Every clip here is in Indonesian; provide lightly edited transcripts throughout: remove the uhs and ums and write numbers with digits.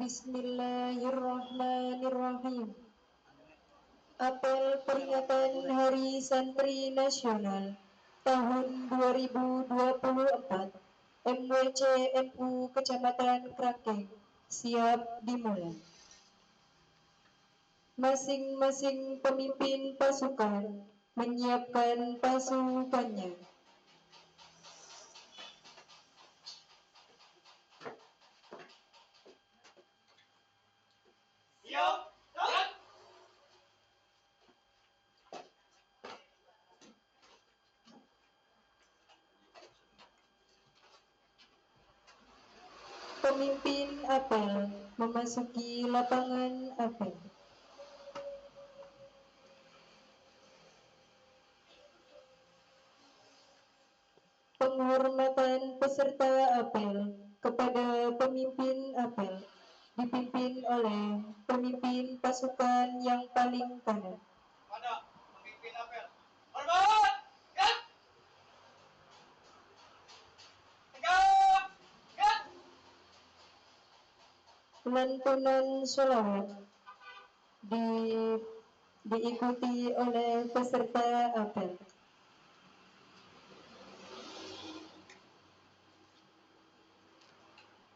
Bismillahirrahmanirrahim. Apel peringatan Hari Santri Nasional tahun 2024 MWC MU Kecamatan Kraking siap dimulai. Masing-masing pemimpin pasukan menyiapkan pasukannya. Pemimpin apel memasuki lapangan apel. Penghormatan peserta apel kepada pemimpin apel dipimpin oleh pemimpin pasukan yang paling kanan. Pada pemimpin apel. Hormat! Gap! Tegak! Gap! Lantunan sholawat diikuti oleh peserta apel.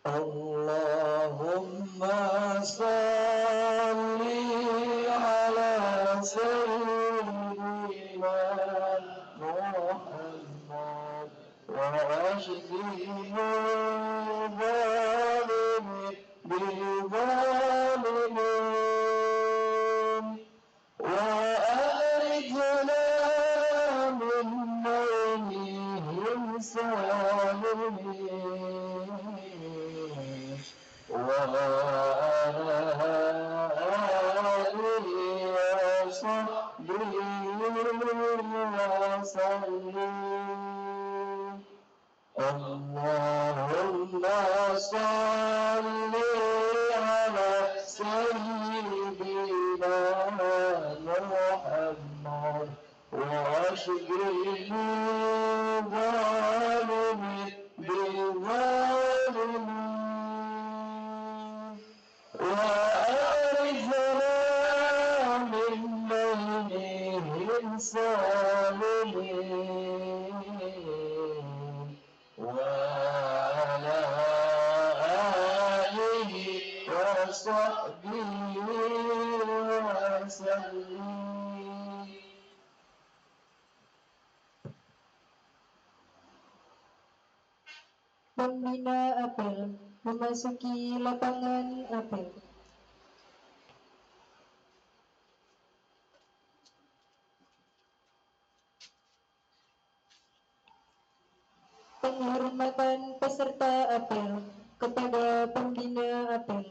Allahumma salli ala sayyidina Muhammad wa ashbihi zalimin bizalimin wa akhrijna min bainihim salimin Allahumma salli ala sayyidina Muhammad wa ashbihi zalimin bizalimin وأخرجنا من بينهم سالمين وعلى آله وصحبه وسلم. Pembina apel memasuki lapangan apel. Penghormatan peserta apel kepada pembina apel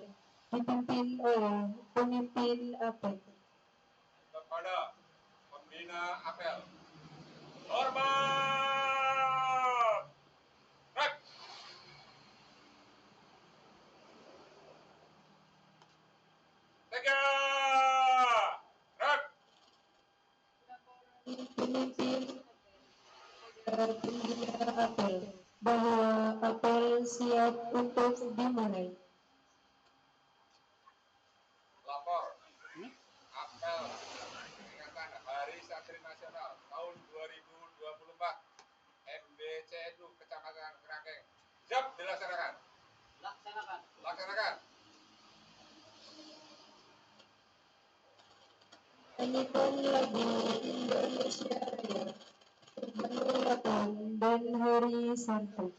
dipimpin oleh pemimpin apel. Kepada pembina apel. Hormat! Rek! Tegak! Rek! Pemimpin pembina apel bahwa apel siap untuk dimulai. Lapor. Apel peringatan Hari Santri Nasional tahun 2024 MBCNU Kecamatan Kraking. Siap dilaksanakan. Laksanakan. Nyanyikan lagu Indonesia Raya Kedaulatan dan Hari Santri.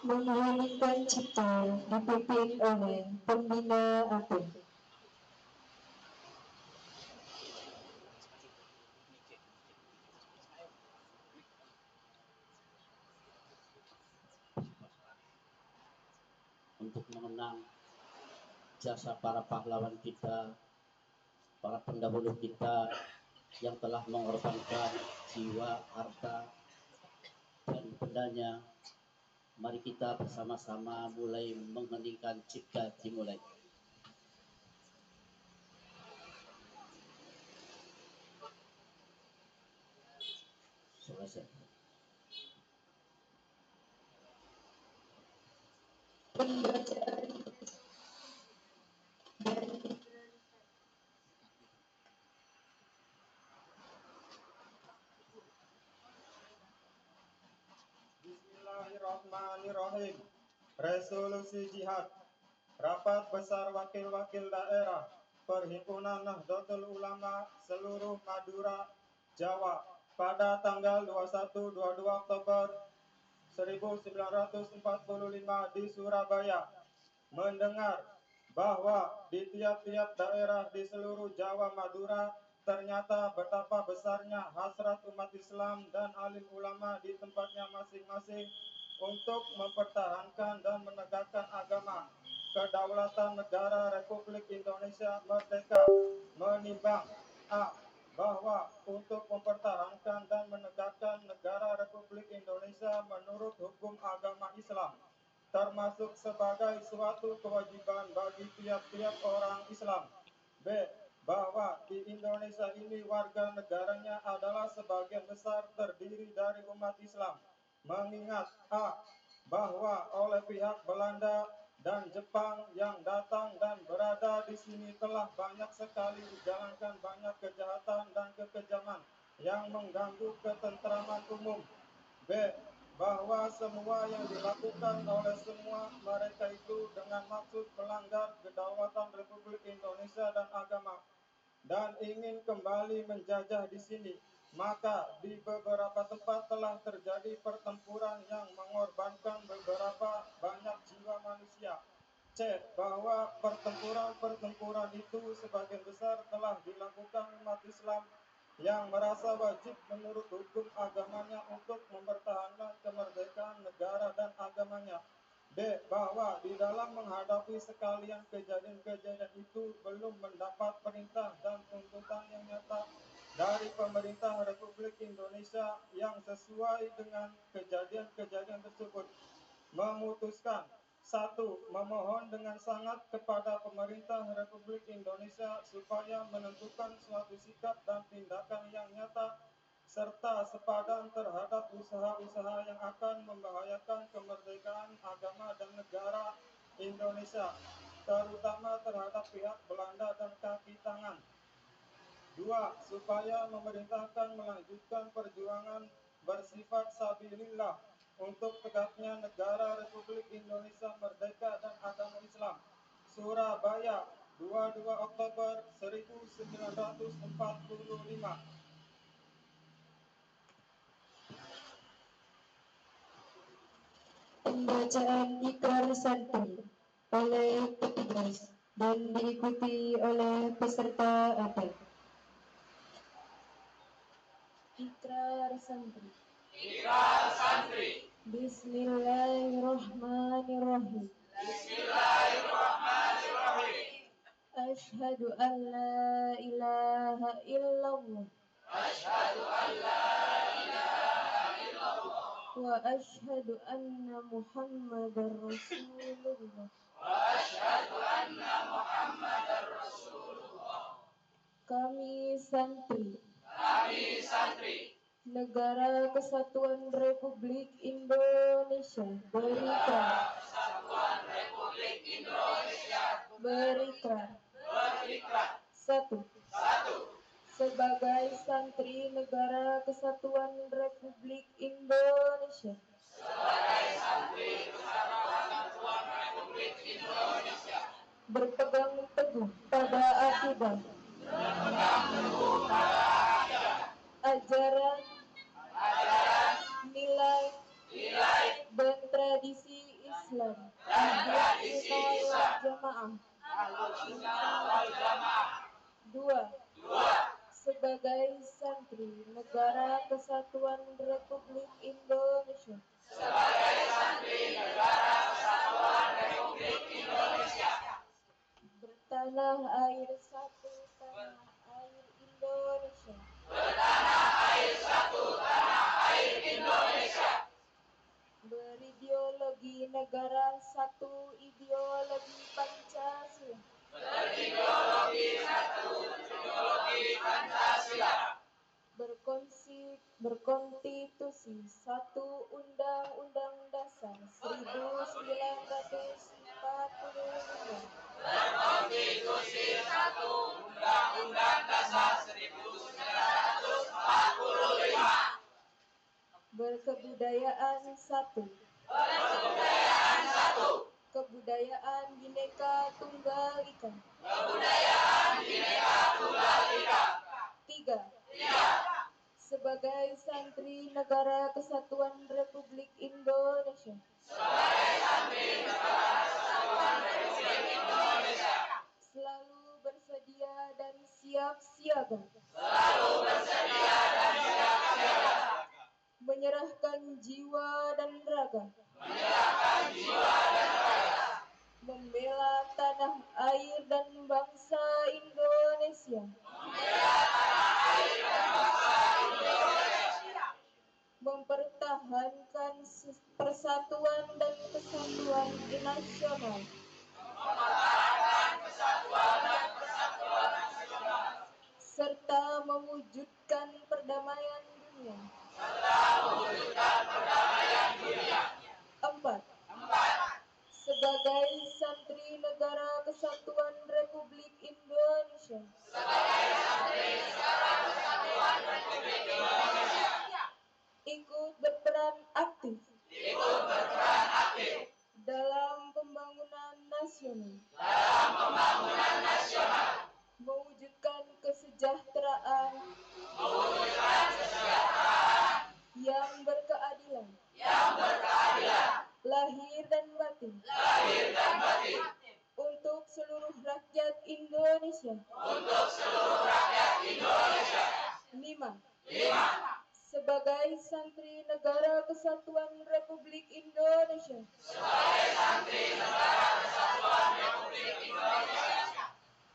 Mengheningkan cipta dipimpin oleh pembina agung. Untuk mengenang jasa para pahlawan kita, para pendahulu kita yang telah mengorbankan jiwa, harta, dan bendanya. Mari kita bersama-sama mulai mengheningkan cipta dimulai. Selesai. Pembacaan dari Bismillahirrahmanirrahim. Resolusi Jihad. Rapat Besar Wakil-Wakil Daerah Perhimpunan Nahdlatul Ulama seluruh Madura, Jawa pada tanggal 21-22 Oktober 1945 di Surabaya mendengar bahwa di tiap-tiap daerah di seluruh Jawa Madura ternyata betapa besarnya hasrat umat Islam dan alim ulama di tempatnya masing-masing untuk mempertahankan dan menegakkan agama kedaulatan negara Republik Indonesia merdeka, menimbang a. bahwa untuk mempertahankan dan menegakkan negara Republik Indonesia menurut hukum agama Islam termasuk sebagai suatu kewajiban bagi tiap-tiap orang Islam. B. Bahwa di Indonesia ini warga negaranya adalah sebagian besar terdiri dari umat Islam. Mengingat A. Bahwa oleh pihak Belanda dan Jepang yang datang dan berada di sini telah banyak sekali dijalankan banyak kejahatan dan kekejaman yang mengganggu ketentraman umum. B. Bahwa semua yang dilakukan oleh semua mereka itu dengan maksud melanggar kedaulatan Republik Indonesia dan agama dan ingin kembali menjajah di sini. Maka di beberapa tempat telah terjadi pertempuran yang mengorbankan beberapa banyak jiwa manusia. C. Bahwa pertempuran-pertempuran itu sebagian besar telah dilakukan umat Islam yang merasa wajib menurut hukum agamanya untuk mempertahankan kemerdekaan negara dan agamanya. D. Bahwa di dalam menghadapi sekalian kejadian-kejadian itu belum mendapat perintah dan tuntutan yang nyata dari pemerintah Republik Indonesia yang sesuai dengan kejadian-kejadian tersebut. Memutuskan 1. Memohon dengan sangat kepada pemerintah Republik Indonesia supaya menentukan suatu sikap dan tindakan yang nyata serta sepadan terhadap usaha-usaha yang akan membahayakan kemerdekaan agama dan negara Indonesia, terutama terhadap pihak Belanda dan kaki tangan. 2. Supaya memerintahkan melanjutkan perjuangan bersifat sabilillah untuk tegaknya negara Republik Indonesia merdeka dan agama Islam. Surabaya, 22 Oktober 1945. Pembacaan ikrar santri oleh petugas dan diikuti oleh peserta apel. Ikrar santri. Ikrar santri. Bismillahirrahmanirrahim. Bismillahirrahmanirrahim. Asyhadu an la ilaha illallah. Asyhadu an la ilaha illallah. Wa asyhadu anna Muhammadar Rasulullah. Wa asyhadu anna Muhammadar Rasulullah. Kami santri Kami santri Negara Kesatuan Republik Indonesia berikrar. Kesatuan Republik Indonesia Berikrar. berikrar. 1. 1. Sebagai santri Negara Kesatuan Republik Indonesia Sebagai santri Kesatuan Republik Indonesia berpegang teguh pada akidah, ajaran, nilai, dan tradisi Islam. Ahlus Sunnah wal Jamaah. 2. Sebagai santri Negara Kesatuan Republik Indonesia bertanah air satu tanah air Indonesia. Berideologi negara satu ideologi Pancasila. Berkonstitusi satu Undang-Undang Dasar 1945. Berkebudayaan satu. Kebudayaan Bhinneka Tunggal Ika. 3. Sebagai santri Negara Kesatuan Republik Indonesia selalu bersedia dan siap siaga menyerahkan jiwa dan raga membela tanah air dan bangsa Indonesia mempertahankan persatuan dan kesatuan nasional mewujudkan perdamaian dunia. 4. Sebagai santri Negara Kesatuan Republik Indonesia. Ikut berperan aktif dalam pembangunan nasional. Mewujudkan kesejahteraan yang berkeadilan. Lahir dan batin. Untuk seluruh rakyat Indonesia. 5. Sebagai santri Negara Kesatuan Republik Indonesia.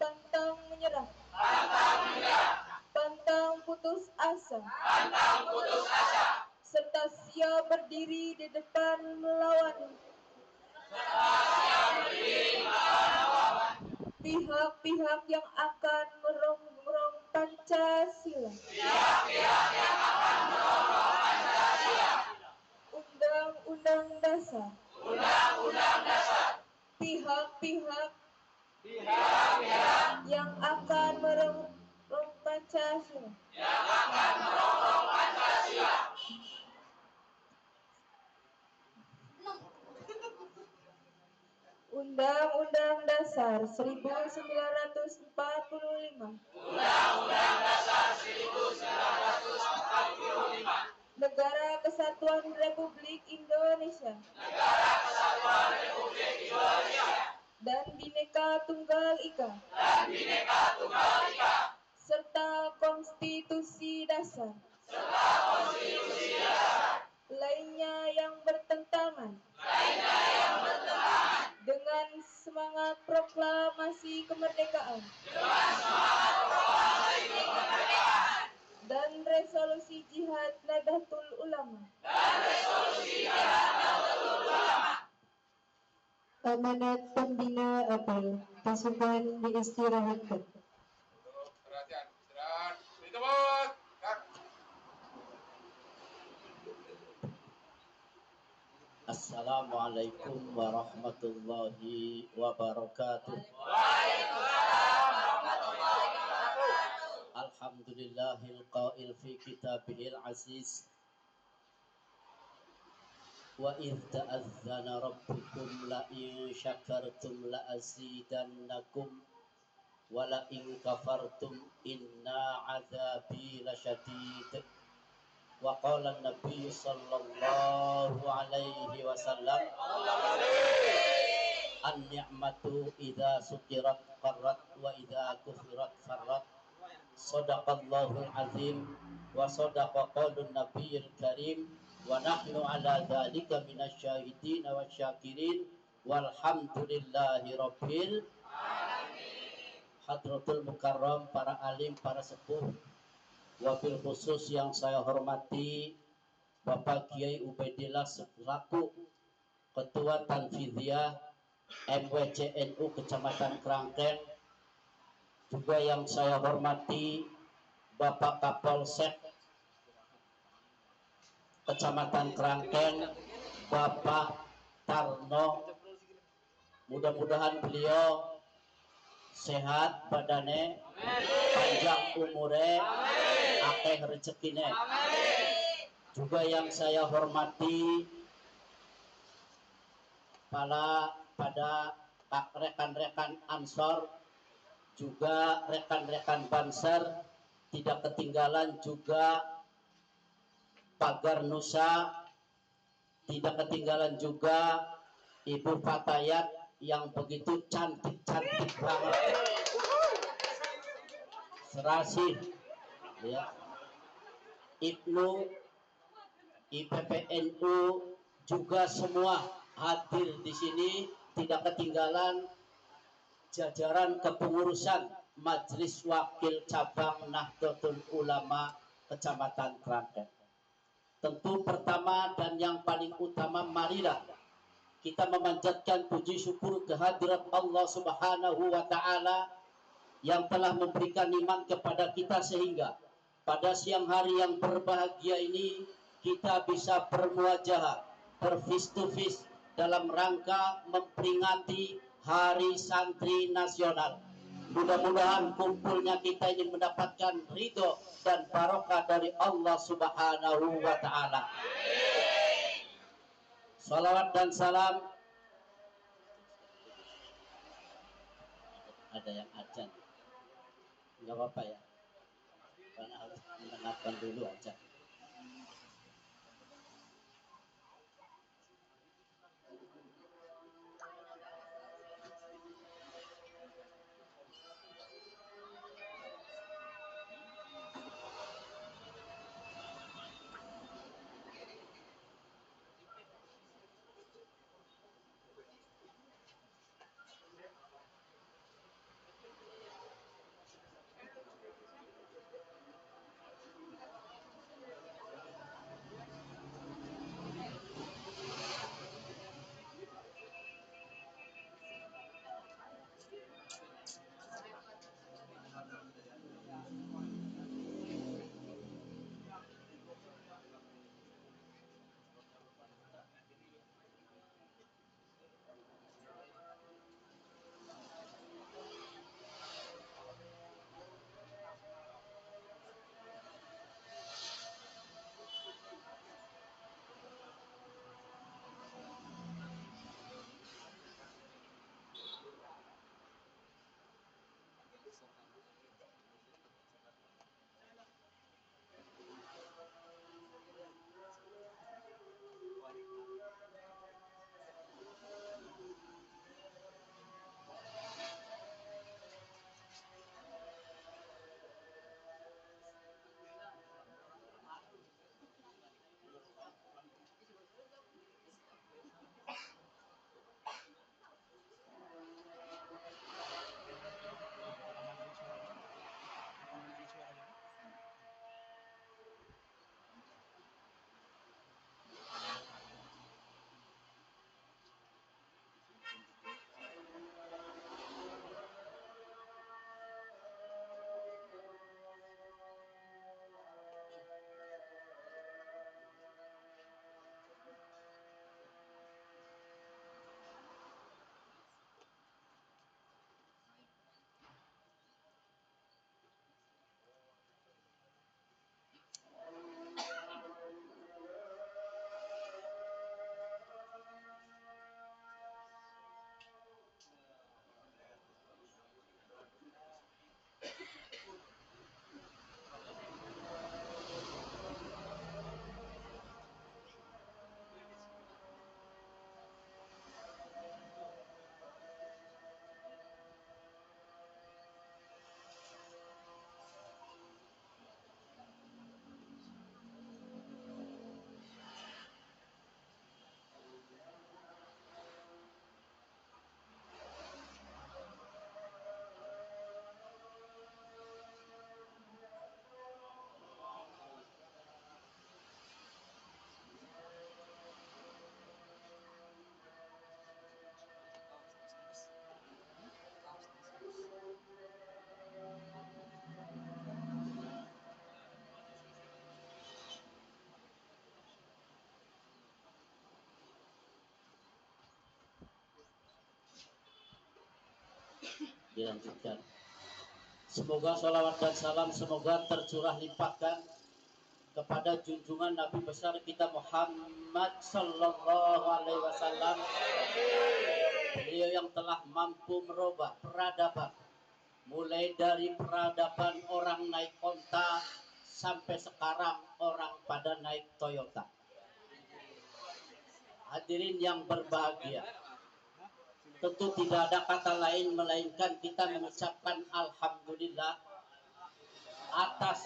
Pantang menyerah. Pantang putus asa. Serta siap berdiri di depan melawan pihak-pihak yang akan merongrong Pancasila. Undang-Undang Dasar. Pihak-pihak yang akan merongrong Pancasila. Undang-Undang Dasar 1945. Negara Kesatuan Republik Indonesia. Dan Bhinneka Tunggal Ika. Serta Konstitusi Dasar. Lainnya yang bertentangan dengan semangat proklamasi kemerdekaan dan resolusi Jihad Nahdlatul Ulama. Amanat Pembina Apel pasukan diistirahatkan. Untuk perhatian, istirahat, ditebut. Assalamualaikum warahmatullahi wabarakatuh. Alhamdulillahil qail fi kitabihil aziz. Wa idh ta'adzana rabbukum la in syakartum la azidannakum wa la in kafartum inna azabi lasyadid. Wa qala an-nabiy sallallahu alaihi wasallam an-ni'matu idza sukirat qarrat wa idza kufirat farrat. Shadaqallahul azim wa sadaqa qaulun nabiyil karim wa nahnu ala dzalika minasyahidin wa syakirin walhamdulillahi rabbil alamin. Hadratul mukarram, para alim, para sepuh, wabil khusus yang saya hormati Bapak Kiai Ubaidillah selaku Ketua Tanfidiyah MWCNU Kecamatan Kerangkeng, juga yang saya hormati Bapak Kapolsek Kecamatan Kerangkeng, Bapak Tarno. Mudah-mudahan beliau sehat badannya, panjang umurnya, akeh rezekine. Juga yang saya hormati pada rekan-rekan Ansor, juga rekan-rekan Banser, tidak ketinggalan juga Pagar Nusa, tidak ketinggalan juga Ibu Fatayat yang begitu cantik-cantik banget, serasi ya. Ibnu, IPPNU juga semua hadir di sini, tidak ketinggalan jajaran kepengurusan Majelis Wakil Cabang Nahdlatul Ulama Kecamatan Kerangkeng. Tentu pertama dan yang paling utama, marilah kita memanjatkan puji syukur kehadirat Allah Subhanahu wa Ta'ala yang telah memberikan nikmat kepada kita sehingga pada siang hari yang berbahagia ini kita bisa bermuajah, berface to face dalam rangka memperingati Hari Santri Nasional. Mudah-mudahan kumpulnya kita ini mendapatkan ridho dan barokah dari Allah Subhanahu wa Ta'ala. Salawat dan salam. Ada yang ajan, nggak apa-apa ya, karena harus mendengarkan dulu aja. Dilanjutkan. Semoga sholawat dan salam semoga tercurah limpahkan kepada junjungan Nabi besar kita Muhammad Sallallahu Alaihi Wasallam. Beliau yang telah mampu merubah peradaban, mulai dari peradaban orang naik onta sampai sekarang orang pada naik Toyota. Hadirin yang berbahagia, tentu tidak ada kata lain melainkan kita mengucapkan alhamdulillah atas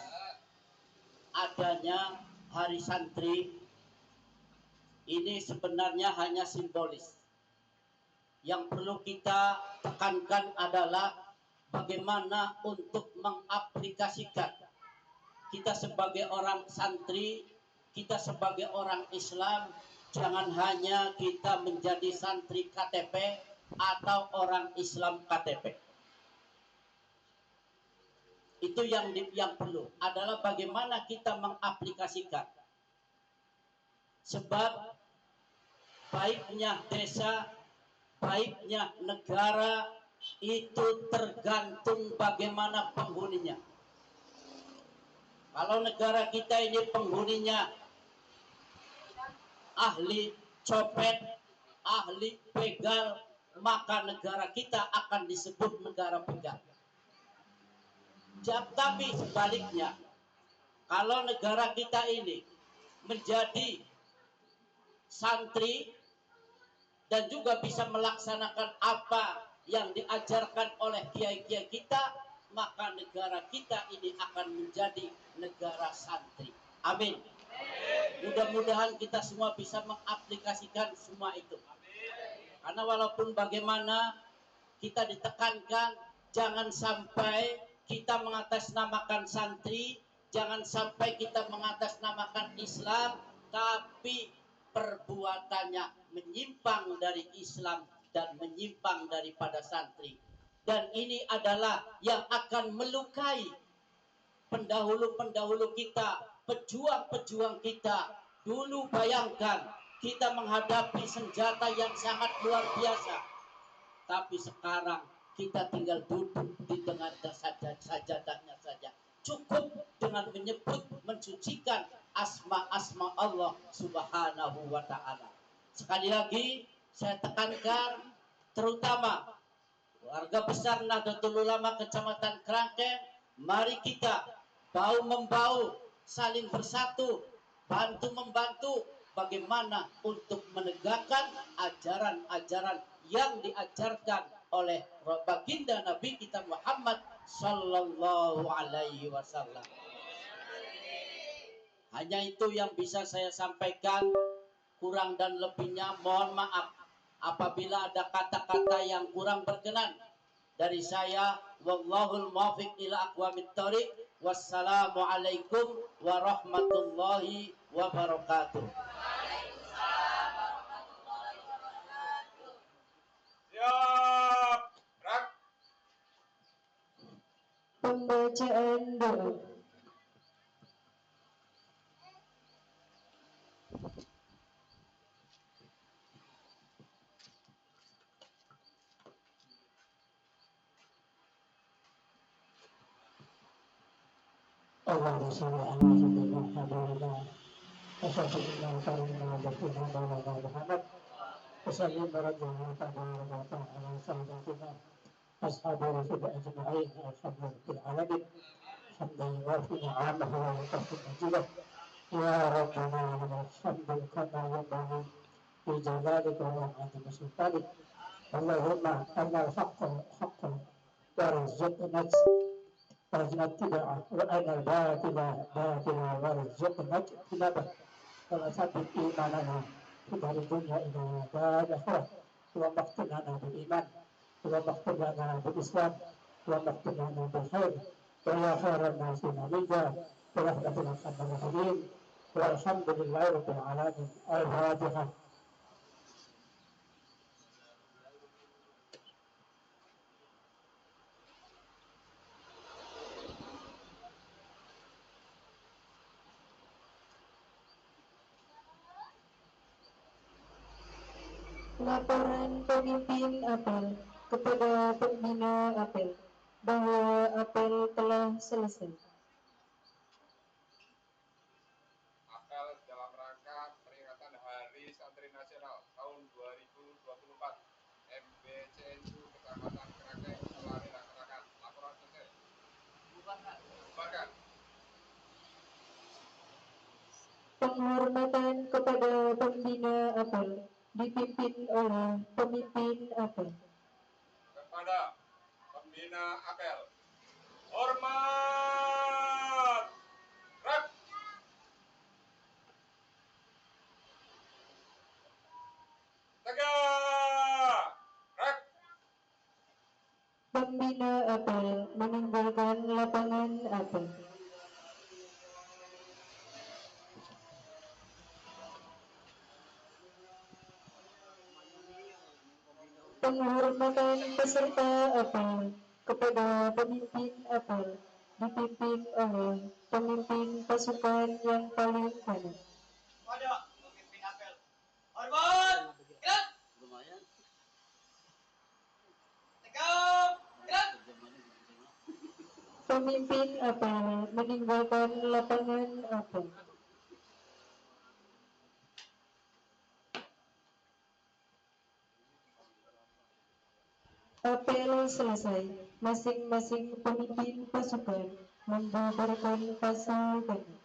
adanya Hari Santri. Ini sebenarnya hanya simbolis. Yang perlu kita tekankan adalah bagaimana untuk mengaplikasikan kita sebagai orang santri, kita sebagai orang Islam. Jangan hanya kita menjadi santri KTP atau orang Islam KTP. Itu yang perlu adalah bagaimana kita mengaplikasikan. Sebab baiknya desa, baiknya negara itu tergantung bagaimana penghuninya. Kalau negara kita ini penghuninya ahli copet, ahli begal, maka negara kita akan disebut negara begal. Tapi sebaliknya, kalau negara kita ini menjadi santri dan juga bisa melaksanakan apa yang diajarkan oleh kiai-kiai kita, maka negara kita ini akan menjadi negara santri. Amin. Mudah-mudahan kita semua bisa mengaplikasikan semua itu. Karena walaupun bagaimana kita ditekankan, jangan sampai kita mengatasnamakan santri, jangan sampai kita mengatasnamakan Islam, tapi perbuatannya menyimpang dari Islam dan menyimpang daripada santri. Dan ini adalah yang akan melukai pendahulu-pendahulu kita, pejuang-pejuang kita. Dulu bayangkan kita menghadapi senjata yang sangat luar biasa, tapi sekarang kita tinggal duduk di tengah sajadahnya saja. Cukup dengan menyebut, mensucikan asma-asma Allah Subhanahu wa ta'ala. Sekali lagi saya tekankan, terutama warga besar Nahdlatul Ulama Kecamatan Kerangkeng, mari kita bahu-membahu, saling bersatu, bantu-membantu bagaimana untuk menegakkan ajaran-ajaran yang diajarkan oleh baginda Nabi kita Muhammad sallallahu alaihi wasallam. Hanya itu yang bisa saya sampaikan, kurang dan lebihnya mohon maaf apabila ada kata-kata yang kurang berkenan dari saya. Wallahul muwaffiq ila aqwamit thoriq. Wassalamualaikum warahmatullahi wabarakatuh. Siap. Gerak. Pembacaan doa. اللهم صل على سيدنا محمد وصحبه وسلم محمد وسلم ورحمة الله على سيدنا أصحاب رسول أجمعين والحمد لله العالمين حمدا يوافي نعمه ويكفي مجيده يا ربنا لك الحمد كما ينبغي بجلالك وعظيم سلطانك اللهم أن الحق حق وارزقنا اتباعه وأن الباطل باطلا وارزقنا اجتنابه وثبت إيماننا في دار الدنيا إلى دار الآخرة اللهم اختم لنا بالإيمان اللهم اختم لنا بالإسلام اللهم اختم لنا بالخير ويا خير الناس نبيا برحمة الأرحم الراحمين والحمد لله رب العالمين. الفاتحة. Laporan pemimpin apel kepada pembina apel bahwa apel telah selesai. Apel dalam rangka peringatan Hari Santri Nasional tahun 2024 MBCNU Kecamatan Kerangkeng telah dilaksanakan. Laporan selesai. Bubarkan. Penghormatan kepada pembina apel dipimpin oleh pemimpin apel. Kepada pembina apel, hormat. Gerak. Tegak. Gerak. Pembina apel meninggalkan lapangan apel. Penghormatan peserta apel kepada pemimpin apel dipimpin oleh pemimpin pasukan yang paling kanan. Pada pemimpin apel. Hormat. Gerak. Tegap. Gerak. Pemimpin apel meninggalkan lapangan apel. Apel selesai. Masing-masing pemimpin pasukan membubarkan pasukan.